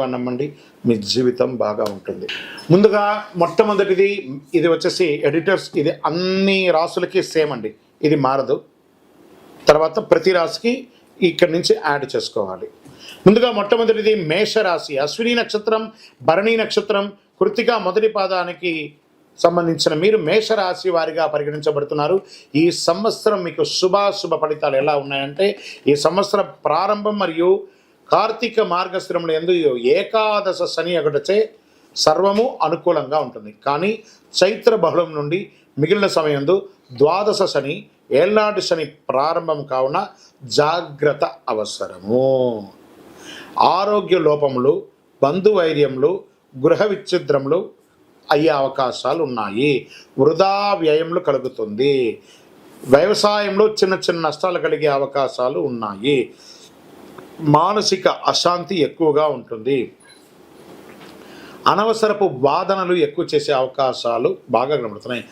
శనివారం నమ్మండి, మీ జీవితం బాగా ఉంటుంది. ముందుగా మొట్టమొదటిది ఇది వచ్చేసి ఎడిటర్స్, ఇది అన్ని రాసులకి సేమ్ అండి, ఇది మారదు. తర్వాత ప్రతి రాశికి ఇక్కడి నుంచి యాడ్ చేసుకోవాలి. ముందుగా మొట్టమొదటిది మేషరాశి. అశ్విని నక్షత్రం, భరణి నక్షత్రం, కృత్తిక మొదటి పాదానికి సంబంధించిన మీరు మేషరాశి వారిగా పరిగణించబడుతున్నారు. ఈ సంవత్సరం మీకు శుభాశుభ ఫలితాలు ఎలా ఉన్నాయంటే, ఈ సంవత్సరం ప్రారంభం మరియు కార్తీక మార్గశిరముల యందు ఏకాదశ శని ఒకటచే సర్వము అనుకూలంగా ఉంటుంది. కానీ చైత్ర బహుళం నుండి మిగిలిన సమయంలో ద్వాదశ శని, ఏళ్నాటి శని ప్రారంభం కావున జాగ్రత్త అవసరము. ఆరోగ్య లోపములు, బంధువైర్యములు, గృహ విచ్ఛిద్రములు అయ్యే అవకాశాలు ఉన్నాయి. వృధా వ్యయములు కలుగుతుంది. వ్యవసాయంలో చిన్న చిన్న నష్టాలు కలిగే అవకాశాలు ఉన్నాయి. మానసిక అశాంతి ఎక్కువగా ఉంటుంది. అనవసరపు వాదనలు ఎక్కువ చేసే అవకాశాలు బాగా కనబడుతున్నాయి.